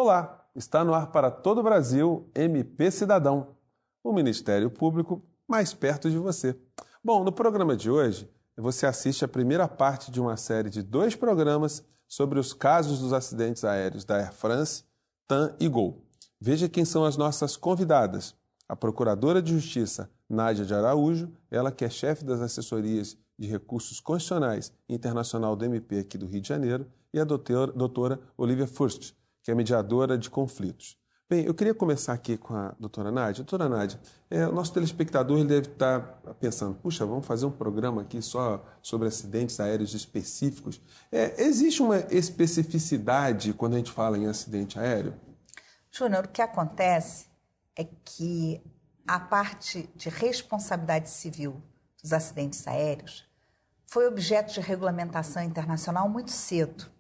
Olá, está no ar para todo o Brasil MP Cidadão, o Ministério Público mais perto de você. Bom, no programa de hoje, você assiste a primeira parte de uma série de 2 programas sobre os casos dos acidentes aéreos da Air France, TAM e Gol. Veja quem são as nossas convidadas. A Procuradora de Justiça, Nádia de Araújo, ela que é chefe das assessorias de recursos constitucionais e internacional do MP aqui do Rio de Janeiro, e a doutora Olivia Furst, que é mediadora de conflitos. Bem, eu queria começar aqui com a doutora Nádia. Doutora Nádia, o nosso telespectador ele deve estar pensando, puxa, vamos fazer um programa aqui só sobre acidentes aéreos específicos. Existe uma especificidade quando a gente fala em acidente aéreo? Júnior, o que acontece é que a parte de responsabilidade civil dos acidentes aéreos foi objeto de regulamentação internacional muito cedo.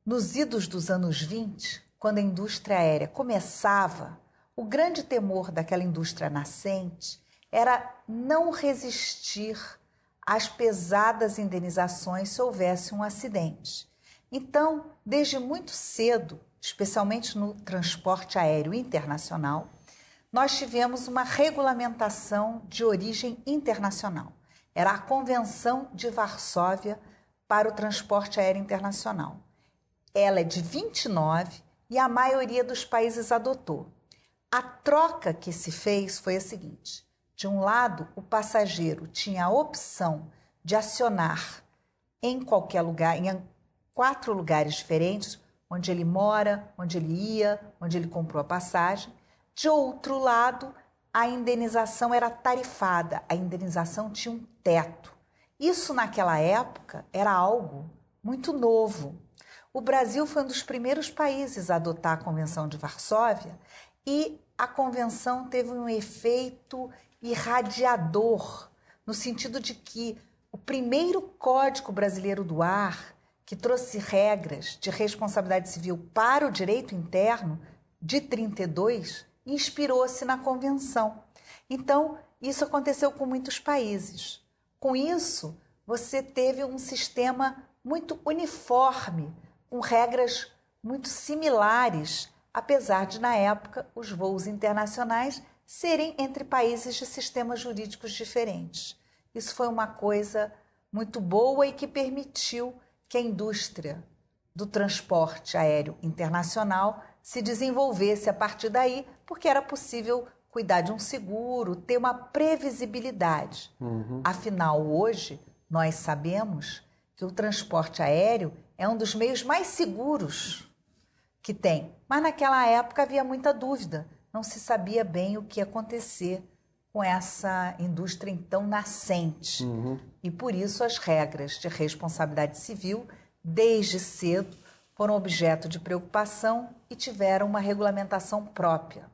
Nos idos dos anos 20, quando a indústria aérea começava, o grande temor daquela indústria nascente era não resistir às pesadas indenizações se houvesse um acidente. Então, desde muito cedo, especialmente no transporte aéreo internacional, nós tivemos uma regulamentação de origem internacional. Era a Convenção de Varsóvia para o Transporte Aéreo Internacional. Ela é de 29 e a maioria dos países adotou. A troca que se fez foi a seguinte: de um lado, o passageiro tinha a opção de acionar em qualquer lugar, em 4 lugares diferentes, onde ele mora, onde ele ia, onde ele comprou a passagem. De outro lado, a indenização era tarifada, a indenização tinha um teto. Isso, naquela época, era algo muito novo. O Brasil foi um dos primeiros países a adotar a Convenção de Varsóvia e a convenção teve um efeito irradiador, no sentido de que o primeiro Código Brasileiro do Ar, que trouxe regras de responsabilidade civil para o direito interno, de 32, inspirou-se na Convenção. Então, isso aconteceu com muitos países. Com isso, você teve um sistema muito uniforme, com regras muito similares, apesar de, na época, os voos internacionais serem entre países de sistemas jurídicos diferentes. Isso foi uma coisa muito boa e que permitiu que a indústria do transporte aéreo internacional se desenvolvesse a partir daí, porque era possível cuidar de um seguro, ter uma previsibilidade. Afinal, hoje, nós sabemos que o transporte aéreo é um dos meios mais seguros que tem. Mas naquela época havia muita dúvida, não se sabia bem o que ia acontecer com essa indústria então nascente. E por isso as regras de responsabilidade civil, desde cedo, foram objeto de preocupação e tiveram uma regulamentação própria.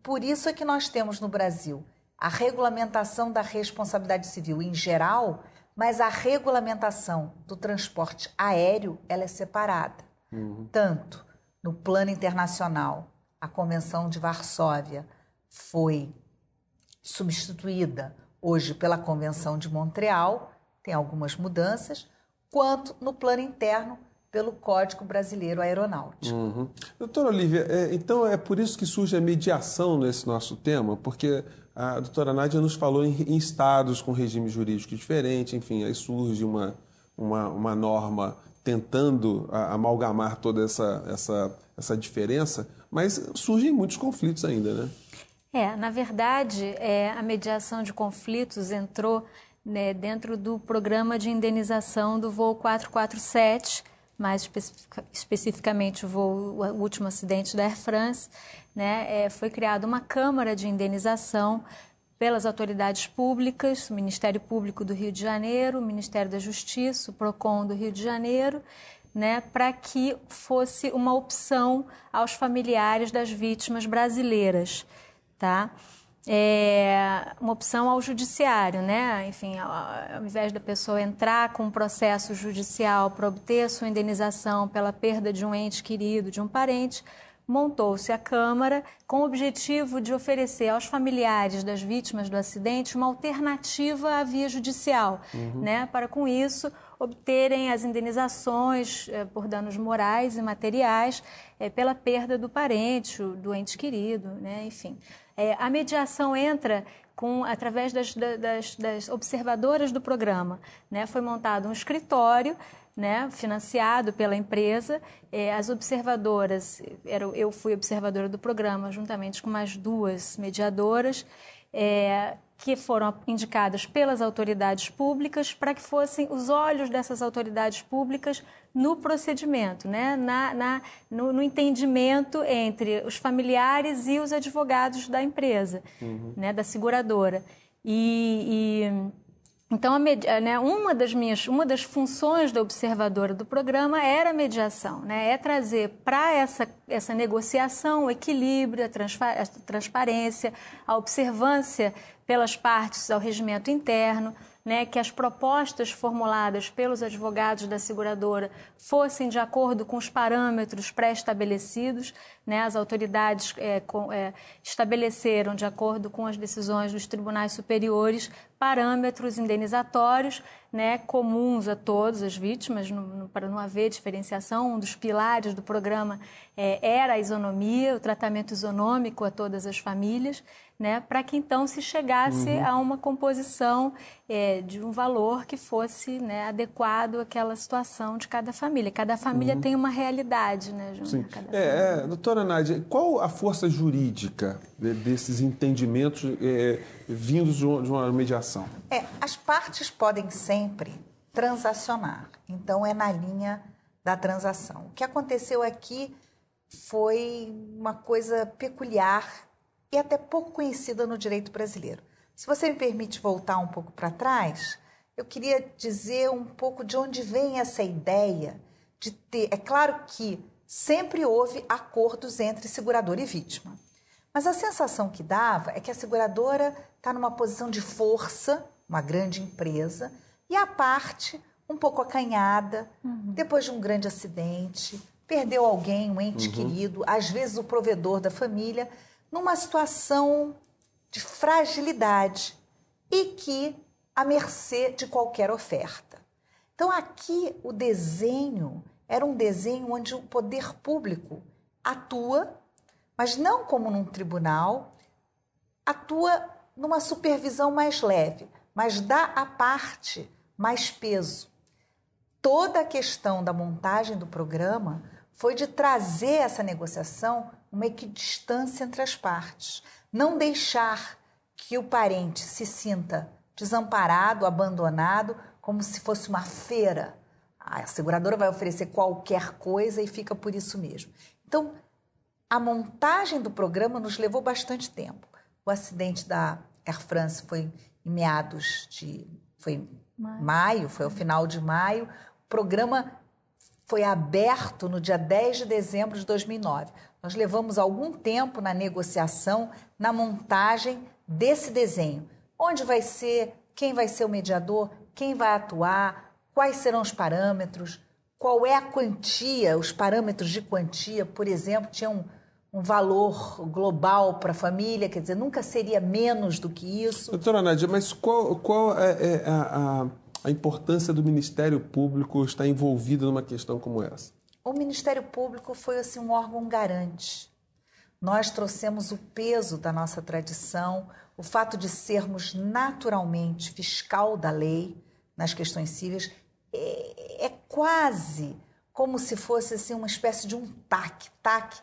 Por isso é que nós temos no Brasil a regulamentação da responsabilidade civil em geral, mas a regulamentação do transporte aéreo ela é separada. Tanto no plano internacional, a Convenção de Varsóvia foi substituída hoje pela Convenção de Montreal, tem algumas mudanças, quanto no plano interno pelo Código Brasileiro Aeronáutico. Doutora Olivia, então é por isso que surge a mediação nesse nosso tema, porque a doutora Nádia nos falou em estados com regime jurídico diferente, enfim, aí surge uma norma tentando amalgamar toda essa diferença, mas surgem muitos conflitos ainda, né? Na verdade, a mediação de conflitos entrou, né, dentro do programa de indenização do voo 447, mais especificamente o último acidente da Air France, né, foi criada uma Câmara de Indenização pelas autoridades públicas, o Ministério Público do Rio de Janeiro, o Ministério da Justiça, o PROCON do Rio de Janeiro, né, para que fosse uma opção aos familiares das vítimas brasileiras, tá? Uma opção ao judiciário, né? Enfim, ao invés da pessoa entrar com um processo judicial para obter sua indenização pela perda de um ente querido, de um parente, montou-se a Câmara com o objetivo de oferecer aos familiares das vítimas do acidente uma alternativa à via judicial, né, para com isso obterem as indenizações por danos morais e materiais pela perda do parente, do ente querido, né, enfim. A mediação entra através das observadoras do programa, né? Foi montado um escritório, né, financiado pela empresa. As observadoras, eu fui observadora do programa juntamente com mais 2 mediadoras, que foram indicadas pelas autoridades públicas para que fossem os olhos dessas autoridades públicas no procedimento, né? no entendimento entre os familiares e os advogados da empresa, né? Da seguradora. Então, né, uma das funções da observadora do programa era a mediação, né? É trazer para essa negociação o equilíbrio, a transparência, a observância pelas partes ao regimento interno, né, que as propostas formuladas pelos advogados da seguradora fossem de acordo com os parâmetros pré-estabelecidos, né? As autoridades estabeleceram, de acordo com as decisões dos tribunais superiores, parâmetros indenizatórios, né, comuns a todas as vítimas, para não haver diferenciação. Um dos pilares do programa era a isonomia, o tratamento isonômico a todas as famílias, né, para que então se chegasse a uma composição de um valor que fosse, né, adequado àquela situação de cada família. Cada família tem uma realidade, né, Júnior? Sim. Doutora Nádia, qual a força jurídica desses entendimentos vindos de uma mediação? As partes podem sempre transacionar, então é na linha da transação. O que aconteceu aqui foi uma coisa peculiar e até pouco conhecida no direito brasileiro. Se você me permite voltar um pouco para trás, eu queria dizer um pouco de onde vem essa ideia de ter... É claro que sempre houve acordos entre seguradora e vítima, mas a sensação que dava é que a seguradora está numa posição de força, uma grande empresa, e a parte um pouco acanhada, depois de um grande acidente, perdeu alguém, um ente querido, às vezes o provedor da família, numa situação de fragilidade e que à mercê de qualquer oferta. Então aqui o desenho era um desenho onde o poder público atua, mas não como num tribunal, atua numa supervisão mais leve, mas dá à parte mais peso. Toda a questão da montagem do programa foi de trazer essa negociação uma equidistância entre as partes. Não deixar que o parente se sinta desamparado, abandonado, como se fosse uma feira. A seguradora vai oferecer qualquer coisa e fica por isso mesmo. Então, a montagem do programa nos levou bastante tempo. O acidente da Air France foi em meados de... Foi maio, foi ao final de maio. O programa foi aberto no dia 10 de dezembro de 2009. Nós levamos algum tempo na negociação, na montagem desse desenho. Onde vai ser, quem vai ser o mediador, quem vai atuar, quais serão os parâmetros, qual é a quantia, os parâmetros de quantia, por exemplo, tinham um valor global para a família, quer dizer, nunca seria menos do que isso. Doutora Nádia, mas qual é a importância do Ministério Público estar envolvido numa questão como essa? O Ministério Público foi assim, um órgão garante. Nós trouxemos o peso da nossa tradição, o fato de sermos naturalmente fiscal da lei nas questões cíveis, é quase como se fosse assim, uma espécie de um TAC. TAC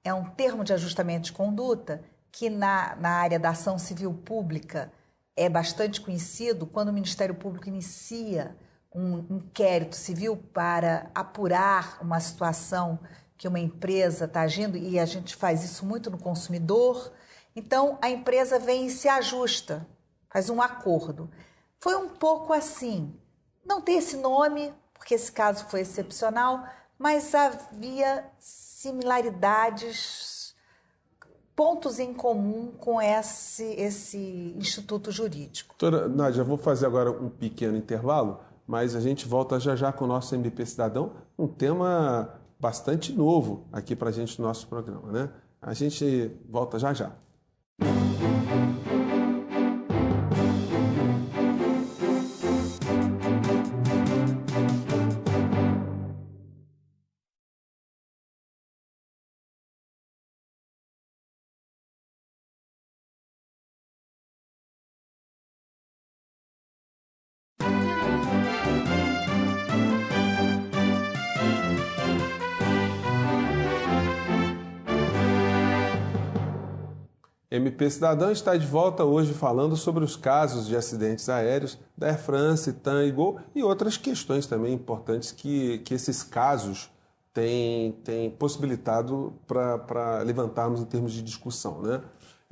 é um termo de ajustamento de conduta que na área da ação civil pública é bastante conhecido. Quando o Ministério Público inicia um inquérito civil para apurar uma situação que uma empresa está agindo, e a gente faz isso muito no consumidor, então a empresa vem e se ajusta, faz um acordo. Foi um pouco assim, não tem esse nome, porque esse caso foi excepcional, mas havia similaridades, pontos em comum com esse instituto jurídico. Doutora Nádia, vou fazer agora um pequeno intervalo, mas a gente volta já já com o nosso MP Cidadão, um tema bastante novo aqui para a gente no nosso programa, né? A gente volta já já. MP Cidadão está de volta hoje falando sobre os casos de acidentes aéreos da Air France, TAM e Gol e outras questões também importantes que esses casos têm possibilitado para levantarmos em termos de discussão, né?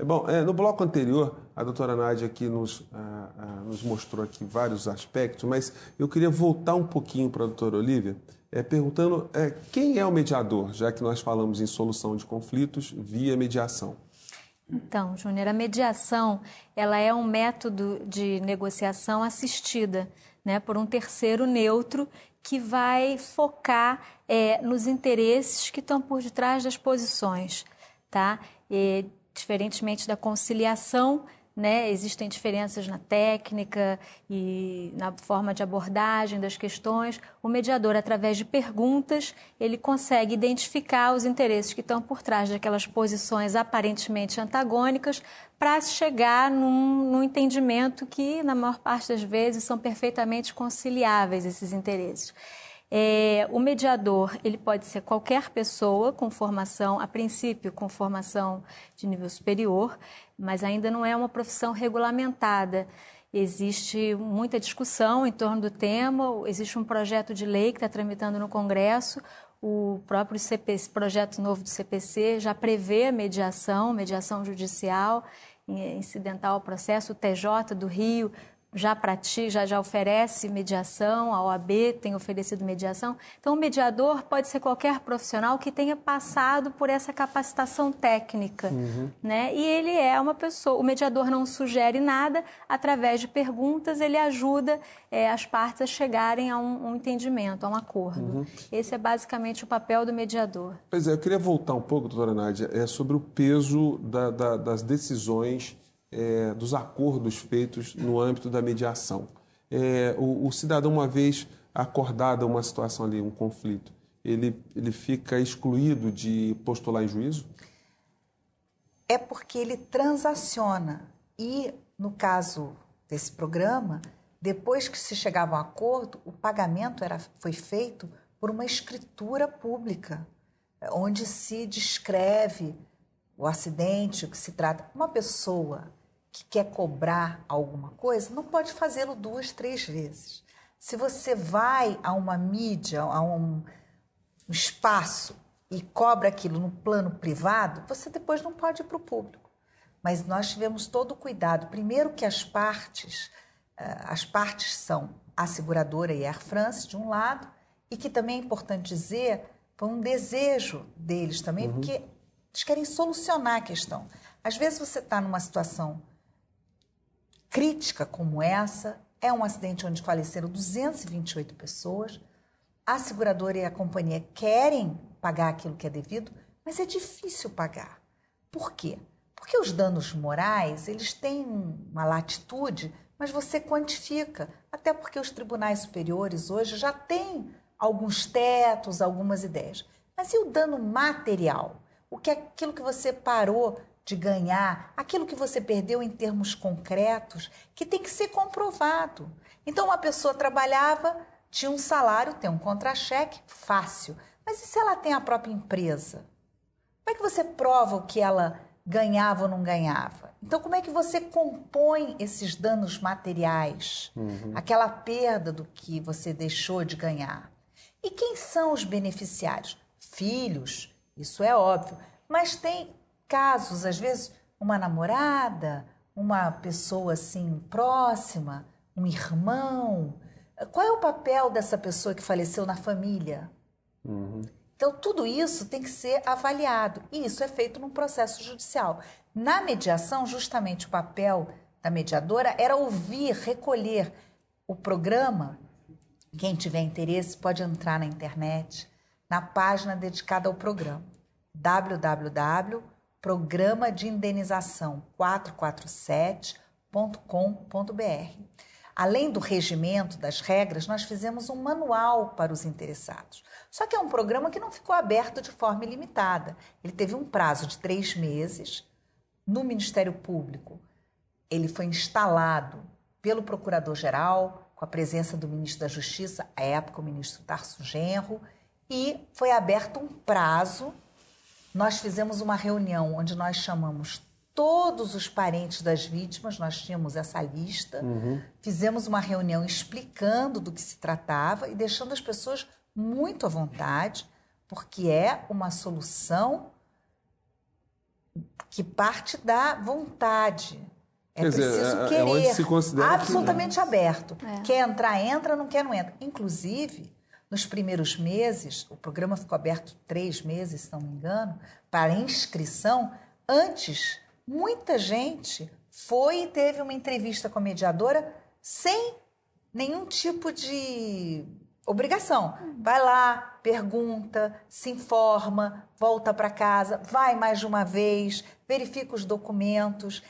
Bom, no bloco anterior, a doutora Nádia aqui nos mostrou aqui vários aspectos, mas eu queria voltar um pouquinho para a doutora Olívia, perguntando quem é o mediador, já que nós falamos em solução de conflitos via mediação. Então, Júnior, a mediação ela é um método de negociação assistida, né, por um terceiro neutro que vai focar nos interesses que estão por detrás das posições, tá? Diferentemente da conciliação, né, existem diferenças na técnica e na forma de abordagem das questões. O mediador, através de perguntas, ele consegue identificar os interesses que estão por trás daquelas posições aparentemente antagônicas para chegar num entendimento que, na maior parte das vezes, são perfeitamente conciliáveis esses interesses. O mediador, ele pode ser qualquer pessoa com formação, a princípio com formação de nível superior, mas ainda não é uma profissão regulamentada. Existe muita discussão em torno do tema, existe um projeto de lei que está tramitando no Congresso, o próprio CPC, projeto novo do CPC já prevê a mediação judicial incidental ao processo, o TJ do Rio já oferece mediação, a OAB tem oferecido mediação. Então, o mediador pode ser qualquer profissional que tenha passado por essa capacitação técnica, né? E ele é uma pessoa, o mediador não sugere nada, através de perguntas ele ajuda as partes a chegarem a um entendimento, a um acordo. Esse é basicamente o papel do mediador. Pois é, eu queria voltar um pouco, doutora Nádia, sobre o peso das decisões dos acordos feitos no âmbito da mediação. O cidadão, uma vez acordada uma situação ali, um conflito, ele fica excluído de postular em juízo? É porque ele transaciona. E, no caso desse programa, depois que se chegava a um acordo, o pagamento foi feito por uma escritura pública, onde se descreve o acidente, o que se trata. Uma pessoa que quer cobrar alguma coisa não pode fazê-lo 2, 3 vezes. Se você vai a uma mídia, a um espaço e cobra aquilo no plano privado, você depois não pode ir para o público. Mas nós tivemos todo o cuidado. Primeiro que as partes são a seguradora e a Air France, de um lado, e que também é importante dizer, foi um desejo deles também, porque eles querem solucionar a questão. Às vezes você está numa situação crítica como essa, é um acidente onde faleceram 228 pessoas, a seguradora e a companhia querem pagar aquilo que é devido, mas é difícil pagar. Por quê? Porque os danos morais, eles têm uma latitude, mas você quantifica, até porque os tribunais superiores hoje já têm alguns tetos, algumas ideias. Mas e o dano material? Aquilo que você parou de ganhar, aquilo que você perdeu em termos concretos, que tem que ser comprovado. Então, uma pessoa trabalhava, tinha um salário, tem um contra-cheque, fácil. Mas e se ela tem a própria empresa? Como é que você prova o que ela ganhava ou não ganhava? Então, como é que você compõe esses danos materiais? Aquela perda do que você deixou de ganhar? E quem são os beneficiários? Filhos, isso é óbvio. Mas tem casos, às vezes, uma namorada, uma pessoa assim próxima, um irmão. Qual é o papel dessa pessoa que faleceu na família? Então, tudo isso tem que ser avaliado. E isso é feito num processo judicial. Na mediação, justamente o papel da mediadora era ouvir, recolher o programa. Quem tiver interesse pode entrar na internet. na página dedicada ao programa, www.programadeindenização447.com.br. Além do regimento, das regras, nós fizemos um manual para os interessados. Só que é um programa que não ficou aberto de forma ilimitada. Ele teve um prazo de 3 meses. No Ministério Público, ele foi instalado pelo Procurador-Geral, com a presença do Ministro da Justiça, à época o Ministro Tarso Genro, e foi aberto um prazo. Nós fizemos uma reunião onde nós chamamos todos os parentes das vítimas, nós tínhamos essa lista, fizemos uma reunião explicando do que se tratava e deixando as pessoas muito à vontade, porque é uma solução que parte da vontade. É preciso querer, onde se considera absolutamente aberto. Quer entrar, entra, não quer, não entra. Inclusive, nos primeiros meses, o programa ficou aberto 3 meses, se não me engano, para inscrição. Antes, muita gente foi e teve uma entrevista com a mediadora sem nenhum tipo de obrigação. Vai lá, pergunta, se informa, volta para casa, vai mais de uma vez, verifica os documentos.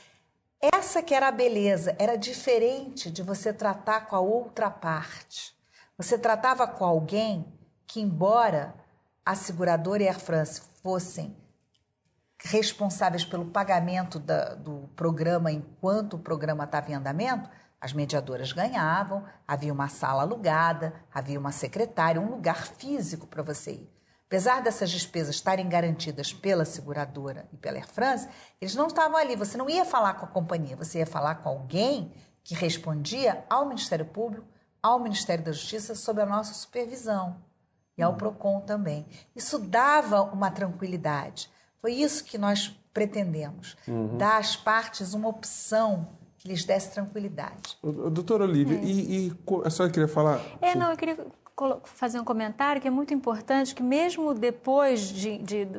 Essa que era a beleza, era diferente de você tratar com a outra parte. Você tratava com alguém que, embora a seguradora e a Air France fossem responsáveis pelo pagamento do programa enquanto o programa estava em andamento, as mediadoras ganhavam, havia uma sala alugada, havia uma secretária, um lugar físico para você ir. Apesar dessas despesas estarem garantidas pela seguradora e pela Air France, eles não estavam ali, você não ia falar com a companhia, você ia falar com alguém que respondia ao Ministério Público, ao Ministério da Justiça, sob a nossa supervisão, e ao PROCON também. Isso dava uma tranquilidade. Foi isso que nós pretendemos, dar às partes uma opção que lhes desse tranquilidade. Doutora Olívia, e a senhora queria falar? Não, eu queria fazer um comentário que é muito importante, que mesmo depois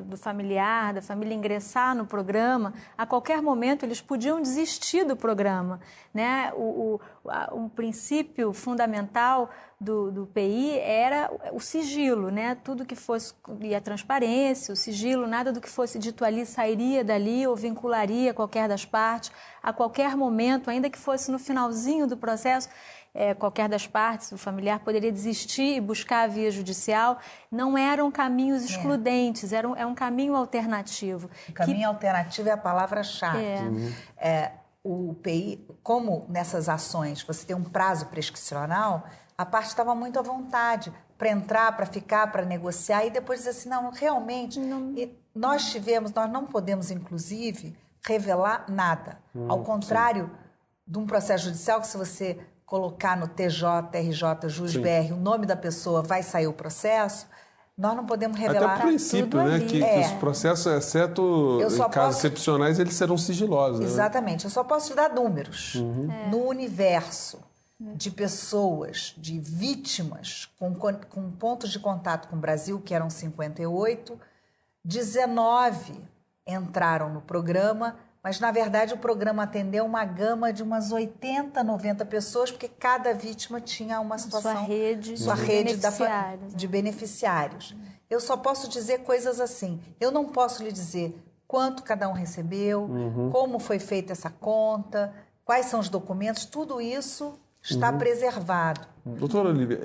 do familiar, da família ingressar no programa, a qualquer momento eles podiam desistir do programa, né? Um princípio fundamental do PI era o sigilo, né? Tudo que fosse, e a transparência, o sigilo, nada do que fosse dito ali sairia dali ou vincularia qualquer das partes, a qualquer momento, ainda que fosse no finalzinho do processo, qualquer das partes, o familiar poderia desistir e buscar a via judicial. Não eram caminhos excludentes, é um caminho alternativo. O caminho alternativo é a palavra-chave. O PI, como nessas ações você tem um prazo prescricional, a parte estava muito à vontade para entrar, para ficar, para negociar e depois dizer assim, não, realmente, nós não podemos, inclusive, revelar nada. Ao contrário de um processo judicial que se você colocar no TJ, RJ, Jus BR, o nome da pessoa, vai sair o processo, nós não podemos revelar. Até o princípio, né? Que os processos, exceto em casos excepcionais, eles serão sigilosos. Exatamente. Né? Eu só posso te dar números. No universo de pessoas, de vítimas com pontos de contato com o Brasil, que eram 58, 19 entraram no programa, mas, na verdade, o programa atendeu uma gama de umas 80, 90 pessoas, porque cada vítima tinha uma situação... Sua rede de beneficiários. Eu só posso dizer coisas assim. Eu não posso lhe dizer quanto cada um recebeu, como foi feita essa conta, quais são os documentos, tudo isso está preservado. Doutora Olívia,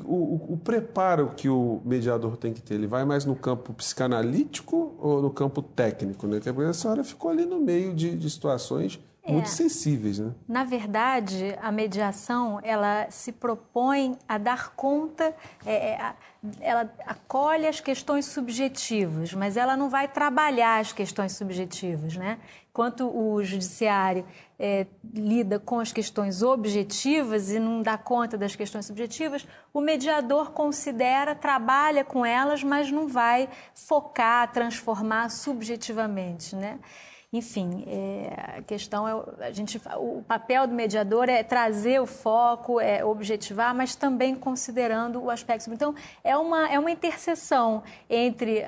o preparo que o mediador tem que ter, ele vai mais no campo psicanalítico ou no campo técnico? Né? Porque a senhora ficou ali no meio de situações muito sensíveis. Né? Na verdade, a mediação, ela se propõe a dar conta, ela acolhe as questões subjetivas, mas ela não vai trabalhar as questões subjetivas, né? Enquanto o judiciário lida com as questões objetivas e não dá conta das questões subjetivas, o mediador trabalha com elas, mas não vai focar, transformar subjetivamente, né? Enfim, a questão o papel do mediador é trazer o foco, é objetivar, mas também considerando o aspecto. Então, é uma interseção entre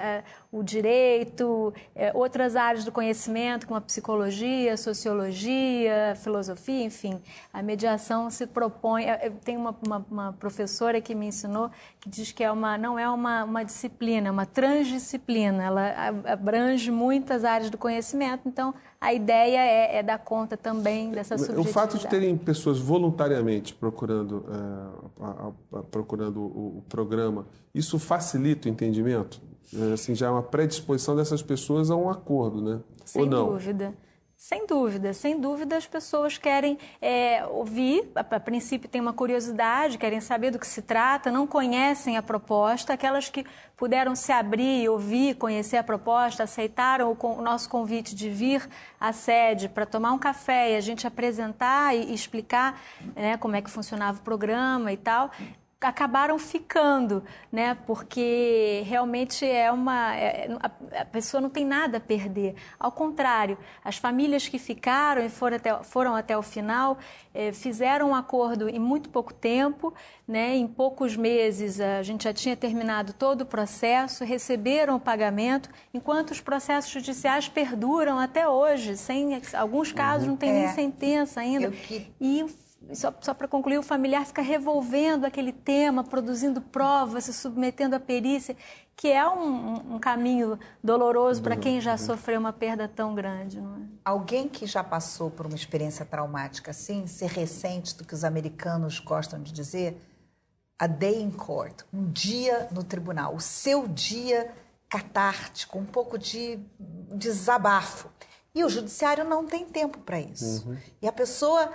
o direito, outras áreas do conhecimento, como a psicologia, a sociologia, a filosofia, enfim. A mediação se propõe... Tem uma professora que me ensinou que diz que não é uma disciplina, é uma transdisciplina. Ela abrange muitas áreas do conhecimento. Então, a ideia é dar conta também dessa subjetividade. O fato de terem pessoas voluntariamente procurando o programa, isso facilita o entendimento? Assim, já é uma predisposição dessas pessoas a um acordo, né? Sem Ou não? dúvida. Sem dúvida, sem dúvida as pessoas querem ouvir, a princípio tem uma curiosidade, querem saber do que se trata, não conhecem a proposta, aquelas que puderam se abrir, ouvir, conhecer a proposta, aceitaram o nosso convite de vir à sede para tomar um café e a gente apresentar e explicar, né, como é que funcionava o programa e tal, acabaram ficando, né? Porque realmente a pessoa não tem nada a perder. Ao contrário, as famílias que ficaram e foram até o final fizeram um acordo em muito pouco tempo, né? Em poucos meses a gente já tinha terminado todo o processo, receberam o pagamento, enquanto os processos judiciais perduram até hoje, alguns casos não tem nem sentença ainda. Só para concluir, o familiar fica revolvendo aquele tema, produzindo provas, se submetendo à perícia, que é um caminho doloroso para quem já sofreu uma perda tão grande. Não é? Alguém que já passou por uma experiência traumática assim, se ressente do que os americanos gostam de dizer, a day in court, um dia no tribunal, o seu dia catártico, um pouco de desabafo. E o judiciário não tem tempo para isso. E a pessoa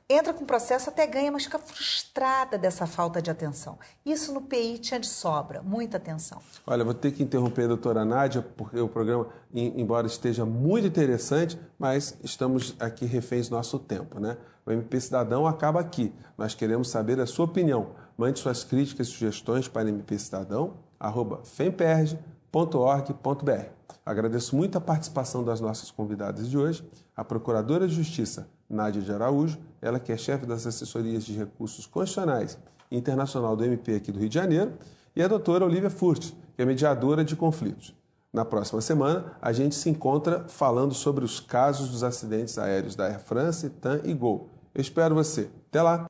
entra com o processo, até ganha, mas fica frustrada dessa falta de atenção. Isso no PI tinha de sobra, muita atenção. Olha, vou ter que interromper a doutora Nádia, porque o programa, embora esteja muito interessante, mas estamos aqui reféns do nosso tempo, né? O MP Cidadão acaba aqui. Nós queremos saber a sua opinião. Mande suas críticas e sugestões para mpcidadão@femperj.org.br. Agradeço muito a participação das nossas convidadas de hoje, a Procuradora de Justiça, Nádia de Araújo, ela que é chefe das assessorias de recursos constitucionais e internacional do MP aqui do Rio de Janeiro, e a doutora Olivia Furt, que é mediadora de conflitos. Na próxima semana, a gente se encontra falando sobre os casos dos acidentes aéreos da Air France, TAM e Gol. Eu espero você. Até lá!